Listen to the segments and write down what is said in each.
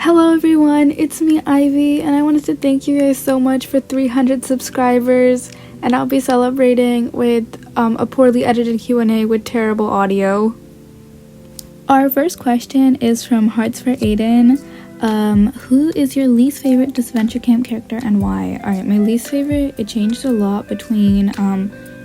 Hello everyone, it's me Ivy, and I wanted to thank you guys so much for 300 subscribers, and I'll be celebrating with a poorly edited Q&A with terrible audio. Our first question is from Hearts for Aiden. Who is your least favorite Adventure Camp character and why? Alright, my least favorite, it changed a lot between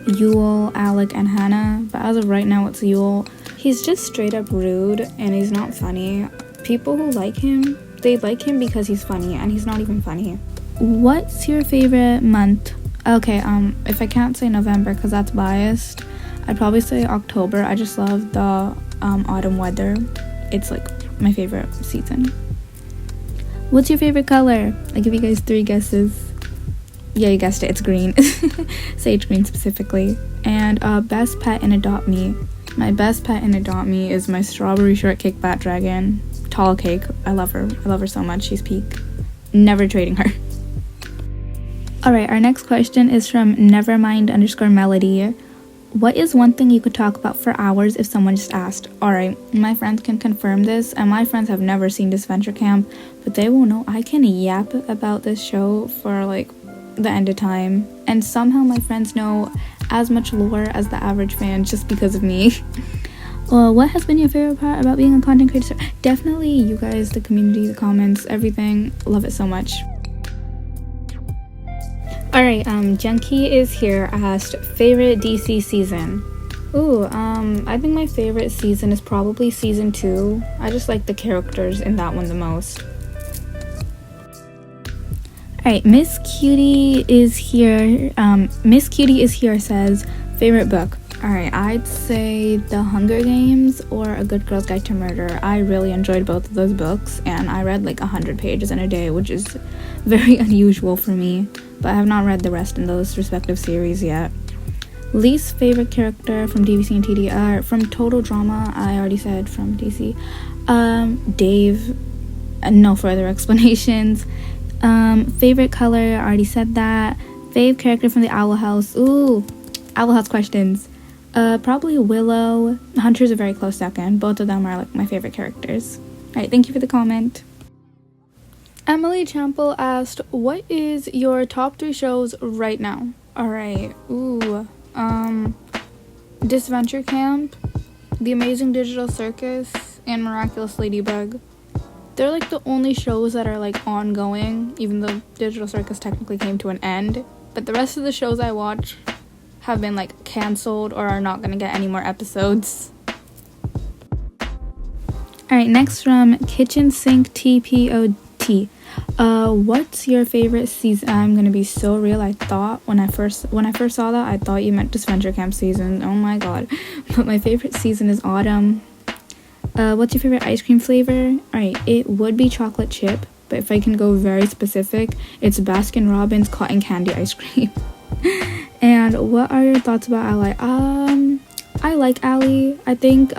Yule, Alec, and Hannah, but as of right now it's Yule. He's just straight up rude and he's not funny. People who like him, they like him because he's funny, and he's not even funny. What's your favorite month? Okay, if I can't say November because that's biased, I'd probably say October. I just love the autumn weather. It's like my favorite season. What's your favorite color? I'll give you guys 3 guesses. Yeah, you guessed it, it's green. Sage green specifically. And best pet in Adopt Me. My best pet in Adopt Me is my strawberry shortcake bat dragon. Tall cake. I love her so much. She's peak. Never trading her. Alright, our next question is from Nevermind_Melody. What is one thing you could talk about for hours if someone just asked? Alright, my friends can confirm this, and my friends have never seen Adventure Camp, but they will know I can yap about this show for like the end of time, and somehow my friends know as much lore as the average fan just because of me. Well, what has been your favorite part about being a content creator? Definitely you guys, the community, the comments, everything. Love it so much. Alright, Junkie is here asked favorite DC season. I think my favorite season is probably season 2. I just like the characters in that one the most. Alright, Miss Cutie is here. Miss Cutie is here says favorite book. Alright, I'd say The Hunger Games or A Good Girl's Guide to Murder. I really enjoyed both of those books, and I read like 100 pages in a day, which is very unusual for me, but I have not read the rest in those respective series yet. Least favorite character from DVC and TD. From Total Drama, I already said from DC. Dave. No further explanations. Favorite color, I already said that. Fave character from the Owl House. Owl House questions. Probably Willow. Hunter's a very close second. Both of them are like my favorite characters. Alright, thank you for the comment. Emily Champel asked, what is your top 3 shows right now? Alright, Adventure Camp, The Amazing Digital Circus, and Miraculous Ladybug. They're like the only shows that are like ongoing, even though Digital Circus technically came to an end. But the rest of the shows I watch have been like cancelled or are not gonna get any more episodes. Alright, next from Kitchen Sink TPOT. What's your favorite season? I'm gonna be so real. I thought when I first saw that, I thought you meant Adventure Camp season. Oh my god. But my favorite season is autumn. What's your favorite ice cream flavor? Alright, it would be chocolate chip, but if I can go very specific, it's Baskin Robbins cotton candy ice cream. And what are your thoughts about Ally? I like Allie. I think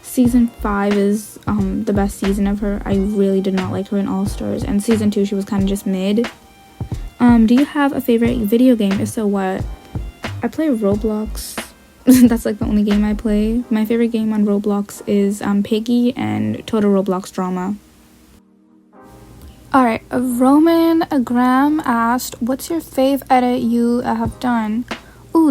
season 5 is the best season of her. I really did not like her in All Stars, and season 2 she was kind of just mid. Do you have a favorite video game? If so, what? I play Roblox. That's like the only game I play. My favorite game on Roblox is Piggy and Total Roblox Drama. Alright, Roman Graham asked, what's your fave edit you have done?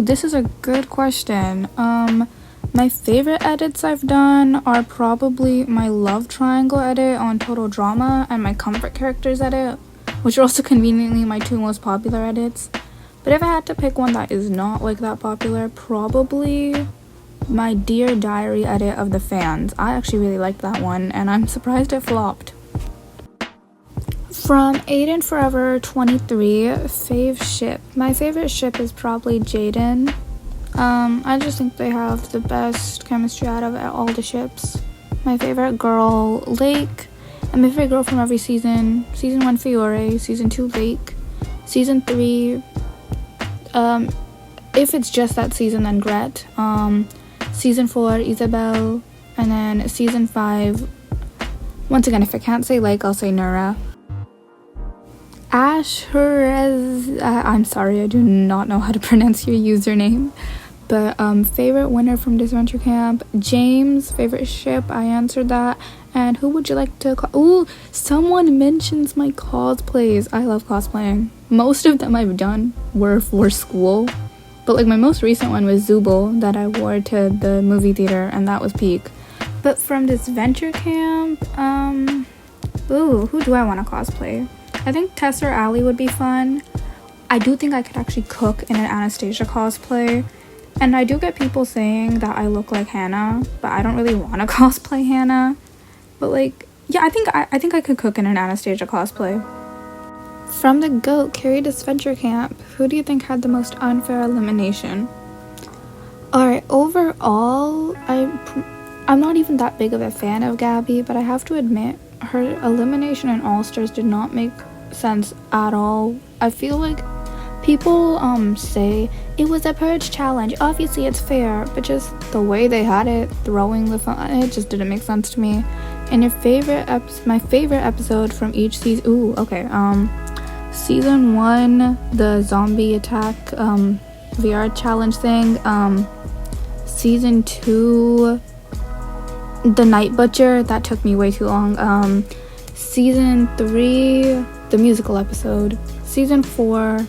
This is a good question. My favorite edits I've done are probably my love triangle edit on Total Drama and my comfort characters edit, which are also conveniently my 2 most popular edits. But if I had to pick one that is not like that popular, probably my Dear Diary edit of the fans. I actually really liked that one, and I'm surprised it flopped. From Aiden Forever 23, fave ship. My favorite ship is probably Jaden. I just think they have the best chemistry out of all the ships. My favorite girl, Lake, and my favorite girl from every season. Season 1, Fiore. Season 2, Lake. Season 3, if it's just that season, then Gret. Season 4, Isabel. And then season 5, once again, if I can't say Lake, I'll say Nura. Asherez, I'm sorry, I do not know how to pronounce your username. But favorite winner from Adventure Camp, James. Favorite ship, I answered that. And who would you like to ooh, someone mentions my cosplays. I love cosplaying. Most of them I've done were for school, but like my most recent one was Zooble that I wore to the movie theater, and that was peak. But from this venture camp, who do I want to cosplay? I think Tess or Allie would be fun. I do think I could actually cook in an Anastasia cosplay. And I do get people saying that I look like Hannah, but I don't really want to cosplay Hannah. But like, yeah, I think I could cook in an Anastasia cosplay. From the GOAT carried this venture camp, who do you think had the most unfair elimination? Alright, overall, I'm not even that big of a fan of Gabby, but I have to admit, her elimination in All Stars did not make sense at all. I feel like people say it was a purge challenge, obviously it's fair, but just the way they had it, throwing the fun, it just didn't make sense to me. And my favorite episode from each season, season 1, the zombie attack VR challenge thing, season 2, the night butcher, that took me way too long, season 3, the musical episode, season 4,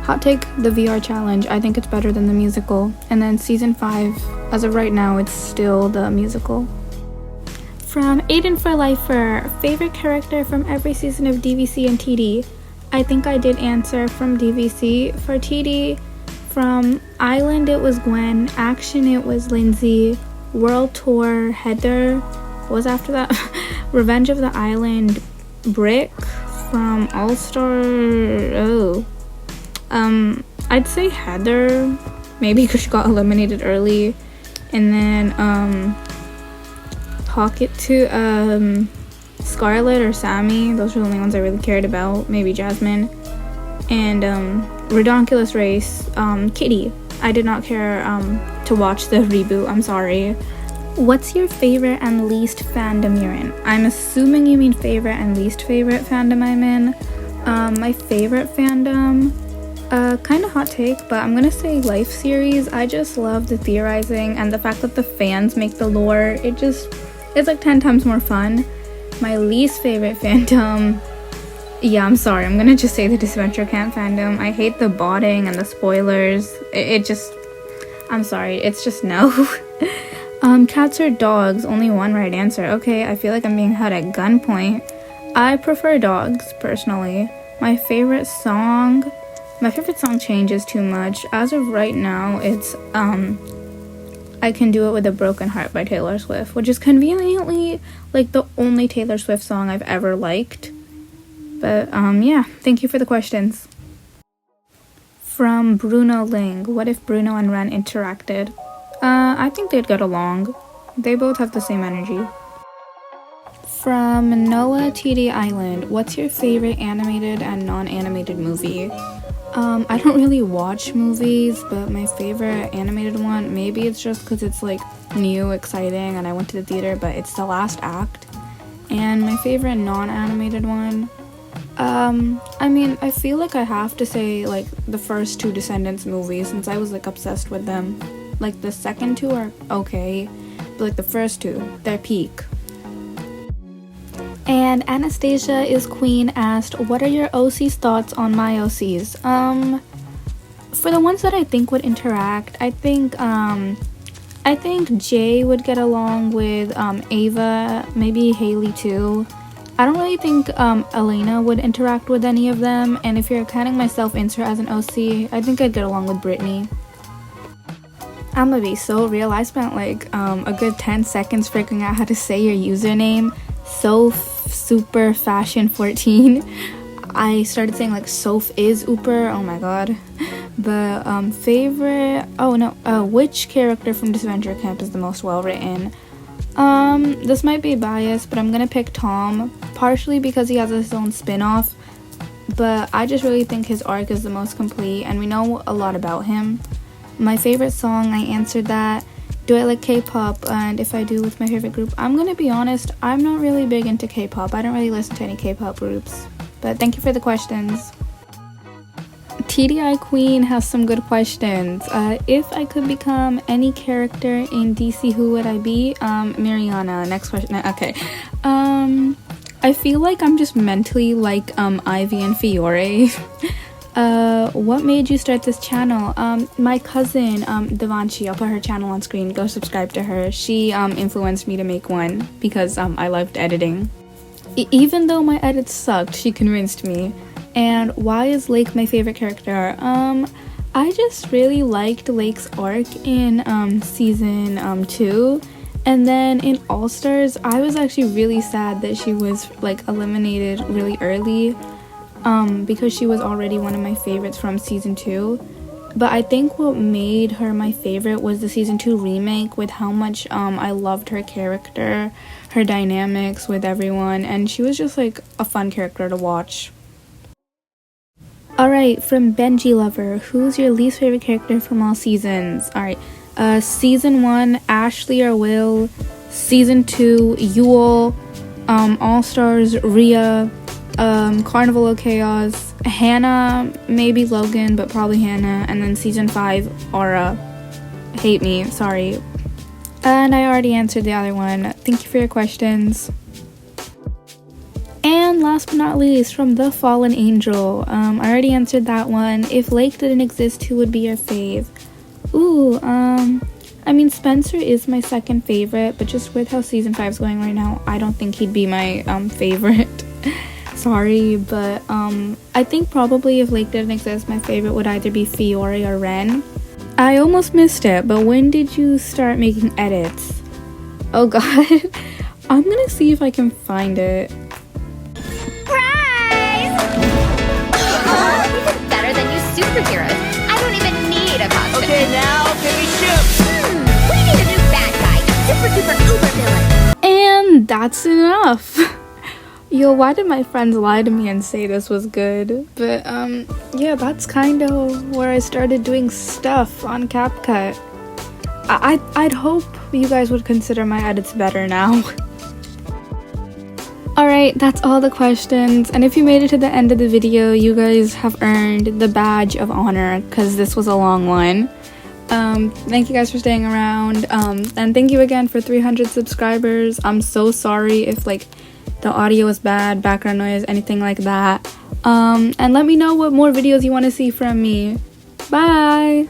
hot take, the VR challenge, I think it's better than the musical, and then season 5, as of right now, it's still the musical. From Aiden for Lifer, favorite character from every season of DVC and TD. I think I did answer from DVC. For TD, from Island it was Gwen, Action it was Lindsay, World Tour Heather, what was after that? Revenge of the Island Brick, from All Star, I'd say Heather, maybe because she got eliminated early, and then Pocket to Scarlett or Sammy, those were the only ones I really cared about, maybe Jasmine, and Redonkulous Race, Kitty. I did not care to watch the reboot, I'm sorry. What's your favorite and least fandom you're in? I'm assuming you mean favorite and least favorite fandom I'm in. My favorite fandom, kind of hot take, but I'm gonna say Life series. I just love the theorizing and the fact that the fans make the lore. It's like 10 times more fun. My least favorite fandom, yeah, I'm sorry, I'm gonna just say the Disventure Camp fandom. I hate the botting and the spoilers. I'm sorry, it's just no. Cats or dogs? Only one right answer. Okay, I feel like I'm being held at gunpoint. I prefer dogs, personally. My favorite song changes too much. As of right now, it's I Can Do It With a Broken Heart by Taylor Swift, which is conveniently like the only Taylor Swift song I've ever liked. But yeah, thank you for the questions. From Bruno Ling, what if Bruno and Ren interacted? I think they'd get along. They both have the same energy. From Noah TD Island, what's your favorite animated and non-animated movie? I don't really watch movies, but my favorite animated one, maybe it's just because it's like new, exciting, and I went to the theater, but it's The Last Act. And my favorite non-animated one, I feel like I have to say like the first 2 Descendants movies, since I was like obsessed with them. Like the second 2 are okay, but like the first 2, they're peak. And Anastasia is Queen asked, what are your OC's thoughts on my OCs? For the ones that I think would interact, I think Jay would get along with Ava, maybe Haley too. I don't really think Elena would interact with any of them, and if you're counting my self-insert as an OC, I think I'd get along with Brittany. I'm gonna be so real, I spent like a good 10 seconds figuring out how to say your username. Super Fashion 14. I started saying like Soph is Ooper, oh my god. But favorite, which character from Disventure Camp is the most well written? This might be biased, but I'm gonna pick Tom, partially because he has his own spin-off, but I just really think his arc is the most complete and we know a lot about him. My favorite song, I answered that. Do I like K-pop? And if I do, what's my favorite group? I'm gonna be honest, I'm not really big into K-pop. I don't really listen to any K-pop groups. But thank you for the questions. TDI Queen has some good questions. If I could become any character in DC, who would I be? Mariana. Next question. Okay. I feel like I'm just mentally like Ivy and Fiore. What made you start this channel? My cousin Devanshi, I'll put her channel on screen, go subscribe to her. She influenced me to make one because I loved editing. Even though my edits sucked, she convinced me. And why is Lake my favorite character? I just really liked Lake's arc in season 2. And then in All Stars, I was actually really sad that she was like eliminated really early, because she was already one of my favorites from season 2. But I think what made her my favorite was the season 2 remake, with how much I loved her character, her dynamics with everyone, and she was just like a fun character to watch. Alright, from Benji Lover, who's your least favorite character from all seasons? Alright. Season 1, Ashley or Will. Season 2, Yule. All Stars, Rhea. Carnival of Chaos. Hannah, maybe Logan, but probably Hannah. And then season 5, Aura. Hate me, sorry. And I already answered the other one. Thank you for your questions. And last but not least, from The Fallen Angel. I already answered that one. If Lake didn't exist, who would be your fave? Ooh, I mean, Spencer is my second favorite, but just with how season 5 is going right now, I don't think he'd be my favorite. Sorry, but I think probably if Lake didn't exist, my favorite would either be Fiore or Ren. I almost missed it, but when did you start making edits? Oh god, I'm gonna see if I can find it. Surprise! Even better than you superheroes. I don't even need a costume. Okay, now can we shoot? We need a new bad guy, a super duper uber villain. And that's enough. Yo, why did my friends lie to me and say this was good? But yeah, that's kind of where I started doing stuff on CapCut. I'd hope you guys would consider my edits better now. Alright, that's all the questions, and if you made it to the end of the video, you guys have earned the badge of honor, because this was a long one. Thank you guys for staying around, and thank you again for 300 subscribers. I'm so sorry if like the audio is bad, background noise, anything like that. And let me know what more videos you want to see from me. Bye!